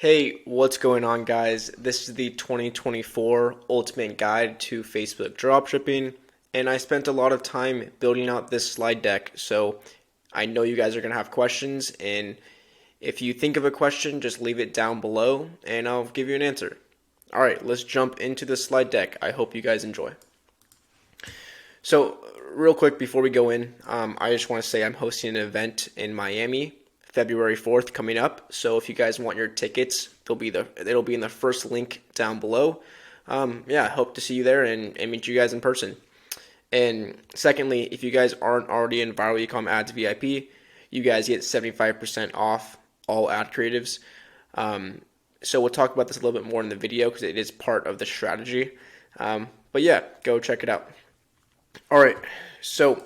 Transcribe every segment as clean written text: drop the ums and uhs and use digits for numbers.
Hey, what's going on, guys? This is the 2024 Ultimate Guide to Facebook Dropshipping, and I spent a lot of time building out this slide deck, so I know you guys are going to have questions, and if you think of a question, just leave it down below, and I'll give you an answer. All right, let's jump into the slide deck. I hope you guys enjoy. So, real quick before we go in, I just want to say I'm hosting an event in Miami February 4th coming up. So if you guys want your tickets, it'll be in the first link down below. I hope to see you there and meet you guys in person. And secondly, if you guys aren't already in Viral Ecom Ads VIP, you guys get 75% off all ad creatives. So we'll talk about this a little bit more in the video because it is part of the strategy. But yeah, go check it out. All right, so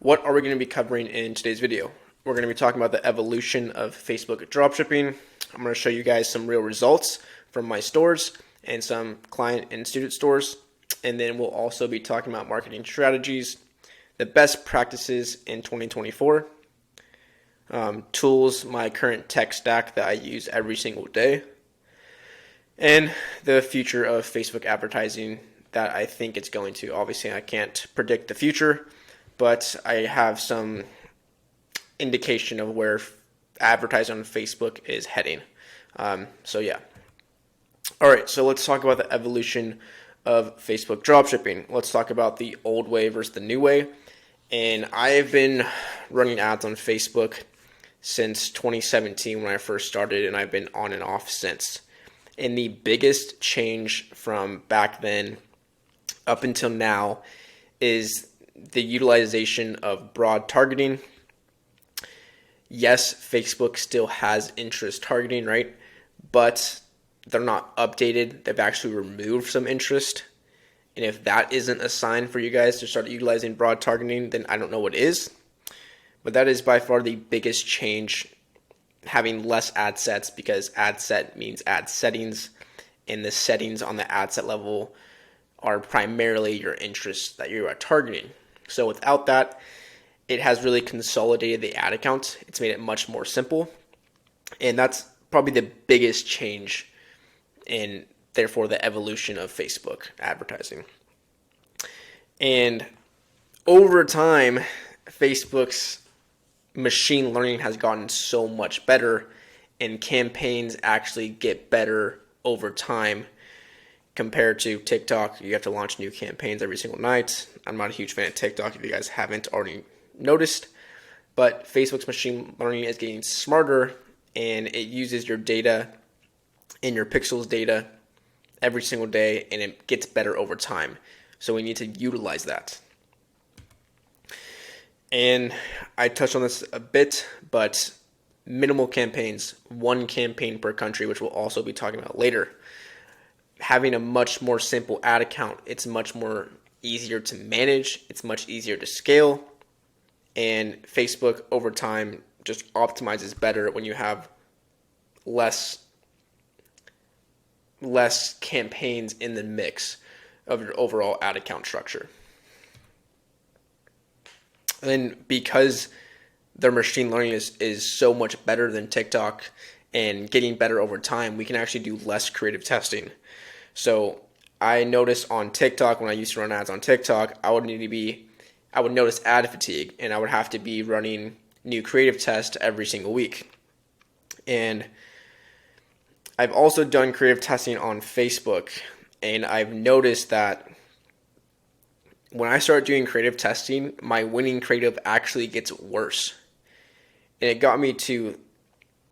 what are we going to be covering in today's video? We're going to be talking about the evolution of Facebook dropshipping. I'm going to show you guys some real results from my stores and some client and student stores. And then we'll also be talking about marketing strategies, the best practices in 2024, tools, my current tech stack that I use every single day, and the future of Facebook advertising that I think it's going to. Obviously, I can't predict the future, but I have some indication of where advertising on Facebook is heading. Yeah. All right, so let's talk about the evolution of Facebook dropshipping. Let's talk about the old way versus the new way. And I've been running ads on Facebook since 2017 when I first started, and I've been on and off since. And the biggest change from back then up until now is the utilization of broad targeting. Yes, Facebook still has interest targeting, right? But they're not updated. They've actually removed some interest. And if that isn't a sign for you guys to start utilizing broad targeting, then I don't know what is. But that is by far the biggest change, having less ad sets, because ad set means ad settings. And the settings on the ad set level are primarily your interests that you are targeting. So without that, it has really consolidated the ad account. It's made it much more simple. And that's probably the biggest change in, therefore, the evolution of Facebook advertising. And over time, Facebook's machine learning has gotten so much better, and campaigns actually get better over time compared to TikTok. You have to launch new campaigns every single night. I'm not a huge fan of TikTok if you guys haven't already noticed, but Facebook's machine learning is getting smarter, and it uses your data and your pixels data every single day, and it gets better over time. So we need to utilize that. And I touched on this a bit, but minimal campaigns, one campaign per country, which we'll also be talking about later. Having a much more simple ad account, it's much more easier to manage, it's much easier to scale. And Facebook over time just optimizes better when you have less campaigns in the mix of your overall ad account structure. And because their machine learning is so much better than TikTok and getting better over time, we can actually do less creative testing. So I noticed on TikTok, when I used to run ads on TikTok, I would notice ad fatigue, and I would have to be running new creative tests every single week. And I've also done creative testing on Facebook, and I've noticed that when I start doing creative testing, my winning creative actually gets worse. And it got me to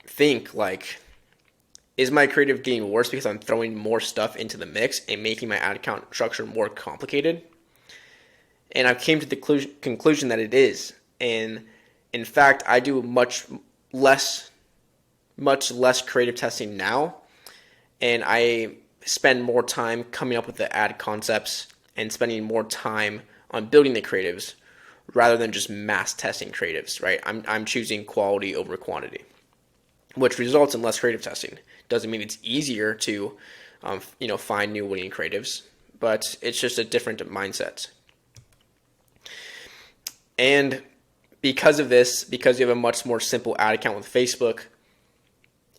think, like, is my creative getting worse because I'm throwing more stuff into the mix and making my ad account structure more complicated? And I came to the conclusion that it is. And in fact, I do much less creative testing now. And I spend more time coming up with the ad concepts and spending more time on building the creatives rather than just mass testing creatives, right? I'm choosing quality over quantity, which results in less creative testing. Doesn't mean it's easier to, find new winning creatives, but it's just a different mindset. And because of this, because you have a much more simple ad account with Facebook,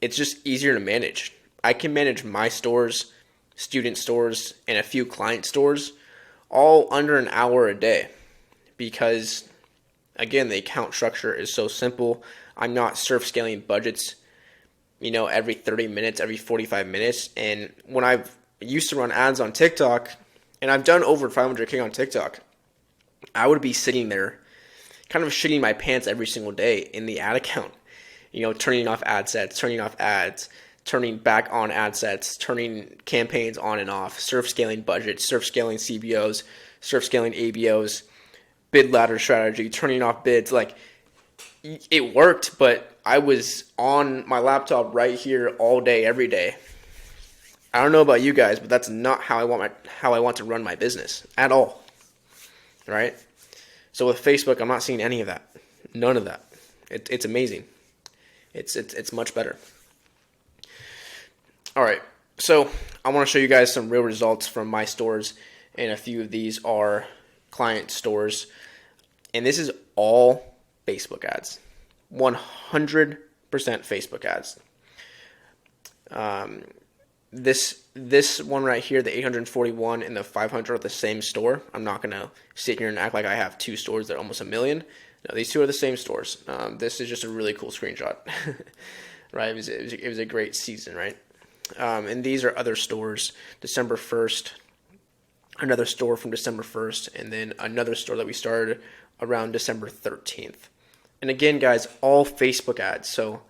it's just easier to manage. I can manage my stores, student stores, and a few client stores all under an hour a day because, again, the account structure is so simple. I'm not surf scaling budgets, every 30 minutes, every 45 minutes. And when I used to run ads on TikTok, and I've done over 500K on TikTok, I would be sitting there kind of shitting my pants every single day in the ad account, turning off ad sets, turning off ads, turning back on ad sets, turning campaigns on and off, surf scaling budgets, surf scaling CBOs, surf scaling ABOs, bid ladder strategy, turning off bids. Like, it worked, but I was on my laptop right here all day, every day. I don't know about you guys, but that's not how I want to run my business at all. Right? So with Facebook, I'm not seeing any of that. None of that. It's amazing. It's much better. All right. So I want to show you guys some real results from my stores, and a few of these are client stores. And this is all Facebook ads. 100% Facebook ads. This one right here, the 841 and the 500 are the same store. I'm not going to sit here and act like I have two stores that are almost 1 million. No, these two are the same stores. This is just a really cool screenshot, right? It was a great season, right? And these are other stores. December 1st, another store from December 1st, and then another store that we started around December 13th. And again, guys, all Facebook ads. So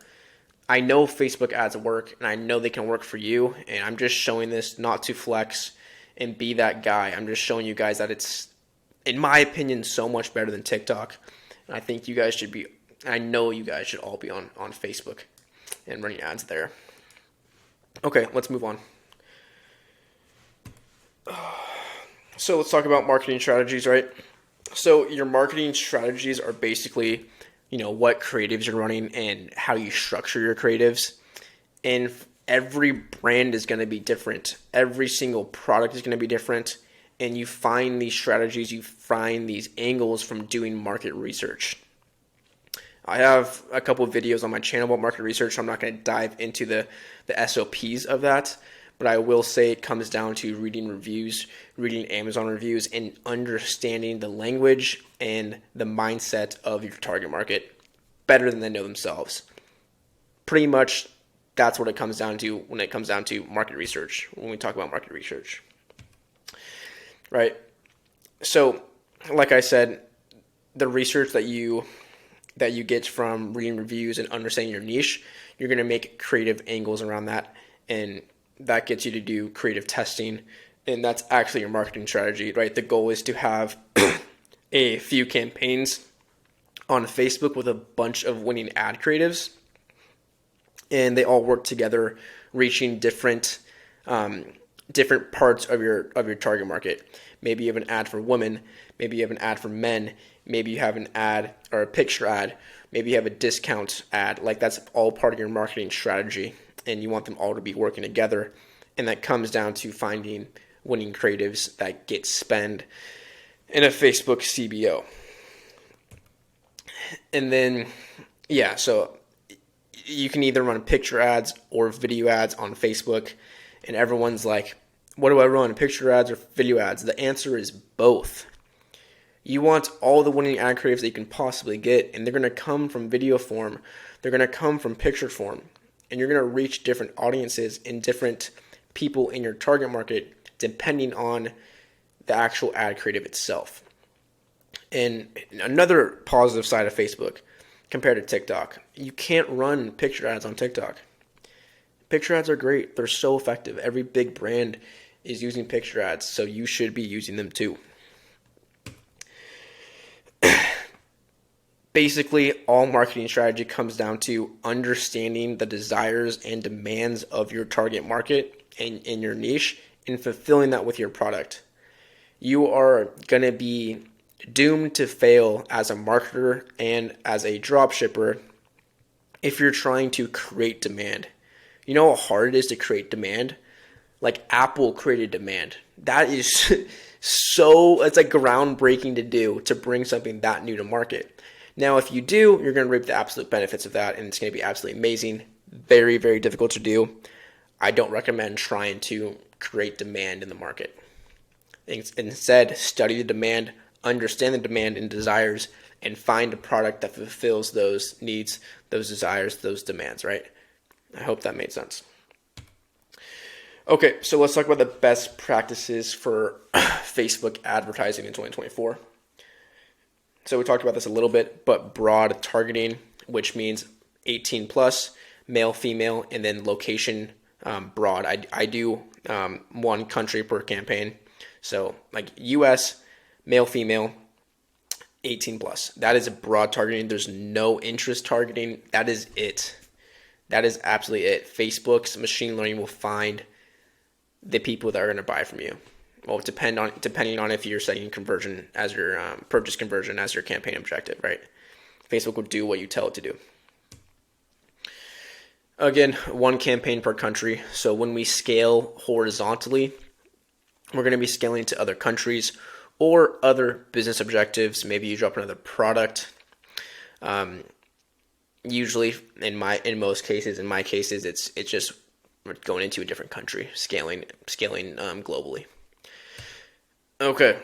I know Facebook ads work, and I know they can work for you, and I'm just showing this not to flex and be that guy. I'm just showing you guys that it's, in my opinion, so much better than TikTok. And I think you guys should be, I know you guys should all be on Facebook and running ads there. Okay, let's move on. So let's talk about marketing strategies, right? So your marketing strategies are basically, what creatives you're running and how you structure your creatives. And every brand is going to be different. Every single product is going to be different. And you find these strategies, you find these angles from doing market research. I have a couple of videos on my channel about market research. So I'm not going to dive into the SOPs of that. But I will say it comes down to reading reviews, reading Amazon reviews, and understanding the language and the mindset of your target market better than they know themselves. Pretty much that's what it comes down to when it comes down to market research, when we talk about market research. Right? So, like I said, the research that you get from reading reviews and understanding your niche, you're going to make creative angles around that, and that gets you to do creative testing, and that's actually your marketing strategy, right? The goal is to have a few campaigns on Facebook with a bunch of winning ad creatives, and they all work together, reaching different parts of your target market. Maybe you have an ad for women, maybe you have an ad for men, maybe you have an ad or a picture ad, maybe you have a discount ad. Like, that's all part of your marketing strategy, and you want them all to be working together. And that comes down to finding winning creatives that get spend in a Facebook CBO. And then, so you can either run picture ads or video ads on Facebook. And everyone's like, what do I run, picture ads or video ads? The answer is both. You want all the winning ad creatives that you can possibly get, and they're going to come from video form. They're going to come from picture form. And you're going to reach different audiences and different people in your target market depending on the actual ad creative itself. And another positive side of Facebook compared to TikTok, you can't run picture ads on TikTok. Picture ads are great. They're so effective. Every big brand is using picture ads, so you should be using them too. Basically, all marketing strategy comes down to understanding the desires and demands of your target market and in your niche and fulfilling that with your product. You are going to be doomed to fail as a marketer and as a dropshipper if you're trying to create demand. You know how hard it is to create demand? Like, Apple created demand. That is it's like groundbreaking to do, to bring something that new to market. Now, if you do, you're going to reap the absolute benefits of that, and it's going to be absolutely amazing. Very, very difficult to do. I don't recommend trying to create demand in the market. Instead, study the demand, understand the demand and desires, and find a product that fulfills those needs, those desires, those demands, right? I hope that made sense. Okay, so let's talk about the best practices for Facebook advertising in 2024. So we talked about this a little bit, but broad targeting, which means 18 plus, male, female, and then location broad. I do one country per campaign. So like US, male, female, 18 plus. That is a broad targeting. There's no interest targeting. That is it. That is absolutely it. Facebook's machine learning will find the people that are going to buy from you. Well, depending on if you're setting conversion as your purchase conversion as your campaign objective, right? Facebook will do what you tell it to do. Again, one campaign per country. So when we scale horizontally, we're going to be scaling to other countries or other business objectives. Maybe you drop another product. Usually, in my cases, it's just going into a different country, scaling globally. Okay,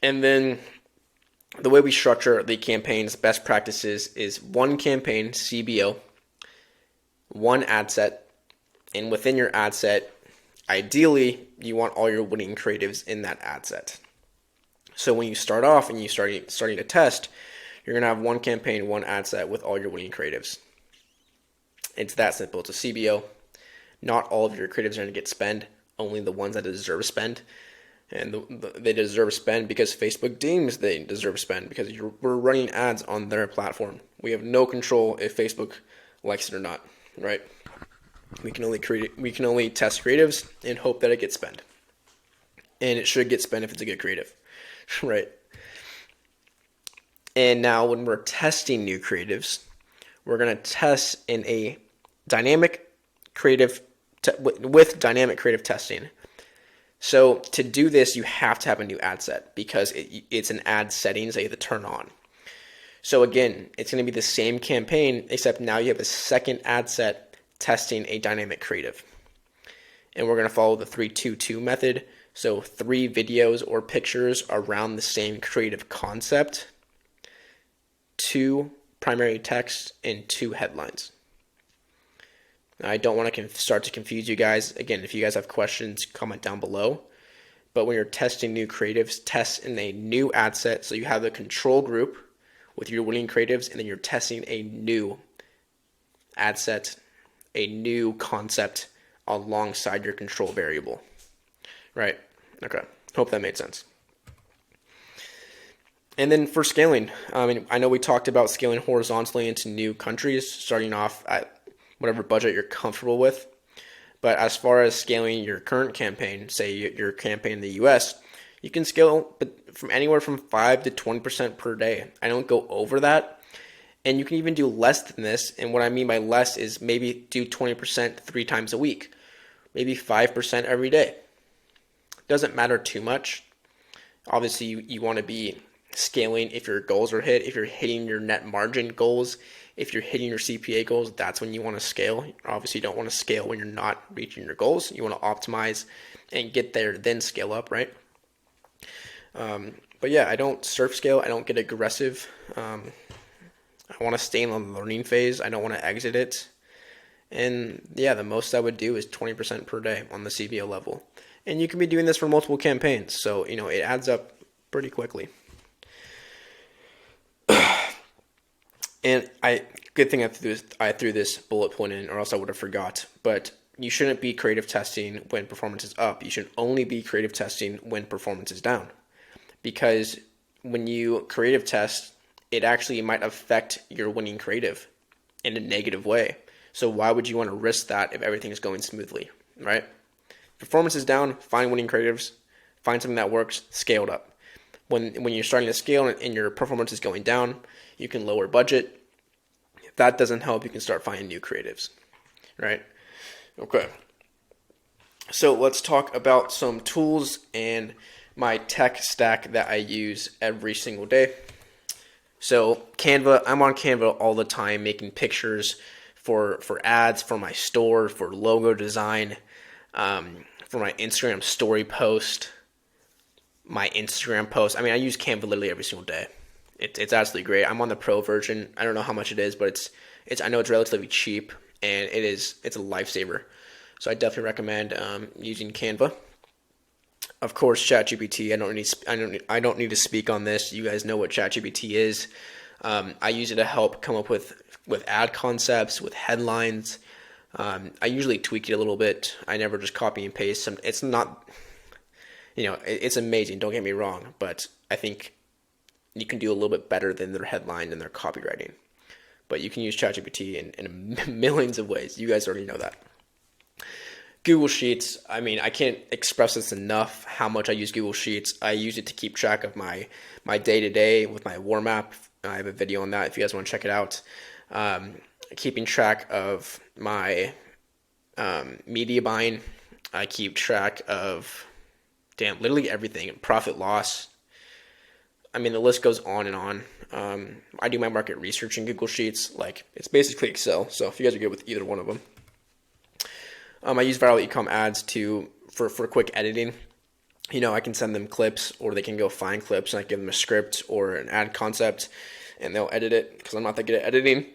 and then the way we structure the campaigns, best practices is one campaign, CBO, one ad set, and within your ad set, ideally, you want all your winning creatives in that ad set. So when you start off and you starting to test, you're going to have one campaign, one ad set with all your winning creatives. It's that simple. It's a CBO. Not all of your creatives are going to get spend, only the ones that deserve spend. And they deserve spend because Facebook deems they deserve spend because we're running ads on their platform. We have no control if Facebook likes it or not, right? We can only test creatives and hope that it gets spend. And it should get spend if it's a good creative, right? And now when we're testing new creatives, we're going to test in a dynamic creative with dynamic creative testing. So to do this, you have to have a new ad set because it's an ad settings that you have to turn on. So again, it's going to be the same campaign, except now you have a second ad set testing a dynamic creative. And we're going to follow the 3-2-2 method. So 3 videos or pictures around the same creative concept, 2 primary text, and 2 headlines. I don't want to start to confuse you guys. Again, if you guys have questions, comment down below. But when you're testing new creatives, test in a new ad set. So you have the control group with your winning creatives, and then you're testing a new ad set, a new concept alongside your control variable. Right? Okay. Hope that made sense. And then for scaling, I know we talked about scaling horizontally into new countries, starting off at whatever budget you're comfortable with. But as far as scaling your current campaign, say your campaign in the US, you can scale from anywhere from 5 to 20% per day. I don't go over that. And you can even do less than this. And what I mean by less is maybe do 20% 3 times a week, maybe 5% every day. Doesn't matter too much. Obviously, you want to be scaling if your goals are hit, if you're hitting your net margin goals, if you're hitting your CPA goals, that's when you want to scale. Obviously, you don't want to scale when you're not reaching your goals. You want to optimize and get there, then scale up, right? But yeah, I don't surf scale. I don't get aggressive. I want to stay in the learning phase. I don't want to exit it. And yeah, the most I would do is 20% per day on the CBO level. And you can be doing this for multiple campaigns. So, it adds up pretty quickly. And good thing I threw this bullet point in, or else I would have forgot. But you shouldn't be creative testing when performance is up. You should only be creative testing when performance is down. Because when you creative test, it actually might affect your winning creative in a negative way. So why would you want to risk that if everything is going smoothly, right? Performance is down, find winning creatives, find something that works, scale it up. When you're starting to scale and your performance is going down, you can lower budget. If that doesn't help, you can start finding new creatives, right? Okay. So let's talk about some tools and my tech stack that I use every single day. So Canva, I'm on Canva all the time, making pictures for ads, for my store, for logo design, for my Instagram story post, my Instagram post. I mean, I use Canva literally every single day. It's absolutely great. I'm on the pro version. I don't know how much it is, but it's I know it's relatively cheap, and it's a lifesaver. So I definitely recommend using Canva. Of course, ChatGPT. I don't need to speak on this. You guys know what ChatGPT is. I use it to help come up with ad concepts, with headlines. I usually tweak it a little bit. I never just copy and paste. It's not, it's amazing. Don't get me wrong, but I think you can do a little bit better than their headline and their copywriting. But you can use ChatGPT in millions of ways. You guys already know that. Google Sheets, I mean, I can't express this enough how much I use Google Sheets. I use it to keep track of my day-to-day with my war map. I have a video on that if you guys want to check it out. Keeping track of my media buying. I keep track of, literally everything. Profit loss. I mean, the list goes on and on. I do my market research in Google Sheets. Like, it's basically Excel. So if you guys are good with either one of them. I use viral Ecom ads for quick editing. I can send them clips, or they can go find clips, and I give them a script or an ad concept, and they'll edit it because I'm not that good at editing.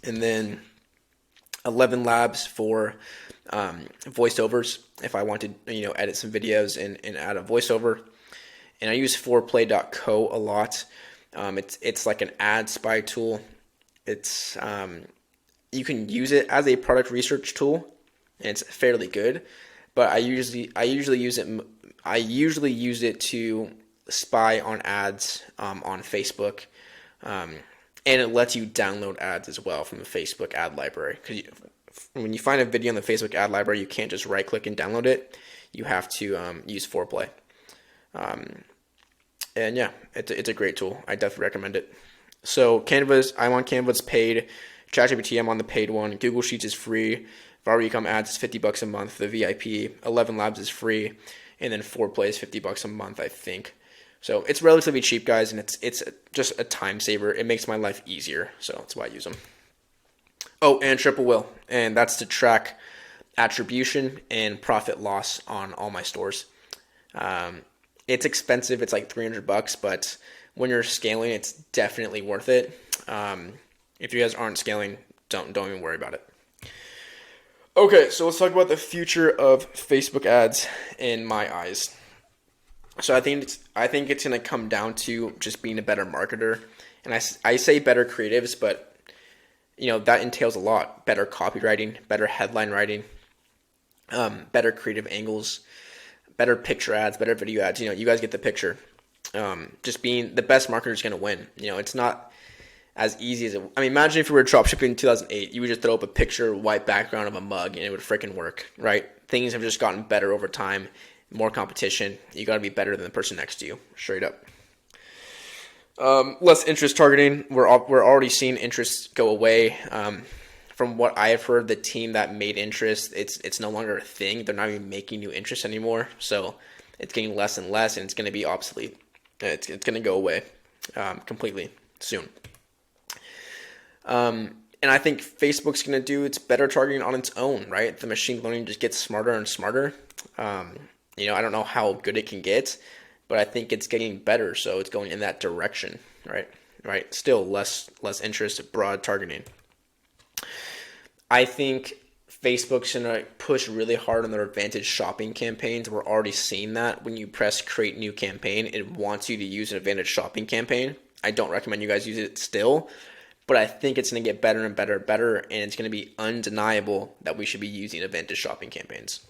And then 11 labs for voiceovers if I want to edit some videos and add a voiceover. And I use foreplay.co a lot. It's like an ad spy tool. It's you can use it as a product research tool, and it's fairly good. But I usually use it to spy on ads on Facebook, and it lets you download ads as well from the Facebook ad library. Because when you find a video in the Facebook ad library, you can't just right click and download it. You have to use Foreplay. And yeah, it's a great tool. I definitely recommend it. So I'm on Canva's paid. ChatGPT, I'm on the paid one. Google Sheets is free. Viral Ecom ads is $50 a month. The VIP 11 Labs is free, and then Foreplay is $50 a month, I think. So it's relatively cheap, guys, and it's just a time saver. It makes my life easier, so that's why I use them. Oh, and Triple Will, and that's to track attribution and profit loss on all my stores. It's expensive. It's like $300, but when you're scaling, it's definitely worth it. If you guys aren't scaling, don't even worry about it. Okay, so let's talk about the future of Facebook ads in my eyes. So I think it's going to come down to just being a better marketer. And I say better creatives, but that entails a lot. Better copywriting, better headline writing, better creative angles, better picture ads, better video ads. You guys get the picture. Just being the best marketer is going to win. It's not as easy as imagine if you were dropshipping in 2008, you would just throw up a picture, white background of a mug, and it would freaking work, right? Things have just gotten better over time, more competition. You got to be better than the person next to you, straight up. Less interest targeting. We're already seeing interest go away. From what I have heard, the team that made interest, it's no longer a thing. They're not even making new interest anymore. So it's getting less and less, and it's going to be obsolete. It's going to go away completely soon. And I think Facebook's going to do its better targeting on its own, right? The machine learning just gets smarter and smarter. I don't know how good it can get, but I think it's getting better. So it's going in that direction, right? Right. Still less interest, broad targeting. I think Facebook's going to push really hard on their advantage shopping campaigns. We're already seeing that. When you press create new campaign, it wants you to use an advantage shopping campaign. I don't recommend you guys use it still, but I think it's going to get better and better and better, and it's going to be undeniable that we should be using advantage shopping campaigns.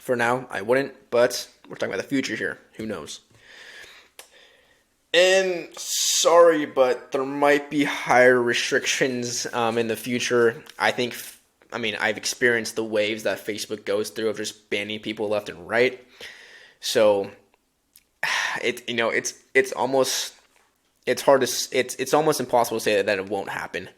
For now, I wouldn't, but we're talking about the future here. Who knows? And sorry, but there might be higher restrictions in the future. I've experienced the waves that Facebook goes through of just banning people left and right. So it's almost impossible to say that it won't happen.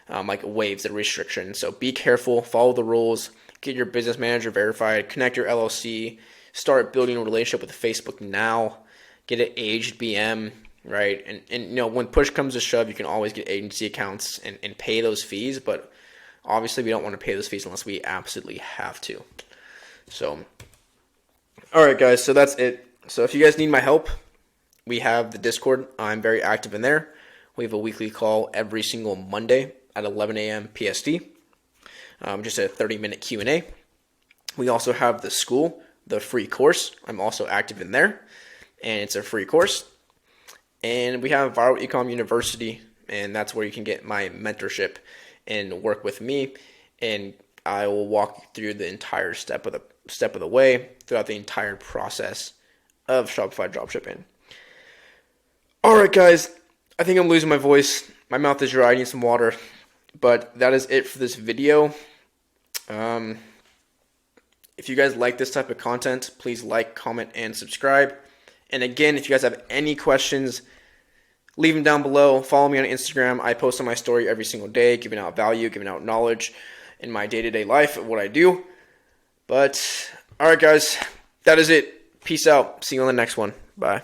Like waves of restrictions. So be careful, follow the rules, get your business manager verified, connect your LLC, start building a relationship with Facebook now, get an aged BM, right? And when push comes to shove, you can always get agency accounts and pay those fees, but obviously we don't want to pay those fees unless we absolutely have to. So, all right, guys, so that's it. So if you guys need my help, we have the Discord. I'm very active in there. We have a weekly call every single Monday at 11 a.m. PST, just a 30-minute Q&A. We also have the school, the free course. I'm also active in there, and it's a free course. And we have Viral Ecom University, and that's where you can get my mentorship and work with me, and I will walk you through the entire step of the way throughout the entire process of Shopify dropshipping. All right, guys, I think I'm losing my voice. My mouth is dry. I need some water. But that is it for this video. If you guys like this type of content, please like, comment, and subscribe. And again, if you guys have any questions, leave them down below. Follow me on Instagram. I post on my story every single day, giving out value, giving out knowledge in my day-to-day life of what I do. But, all right, guys, that is it. Peace out. See you on the next one. Bye.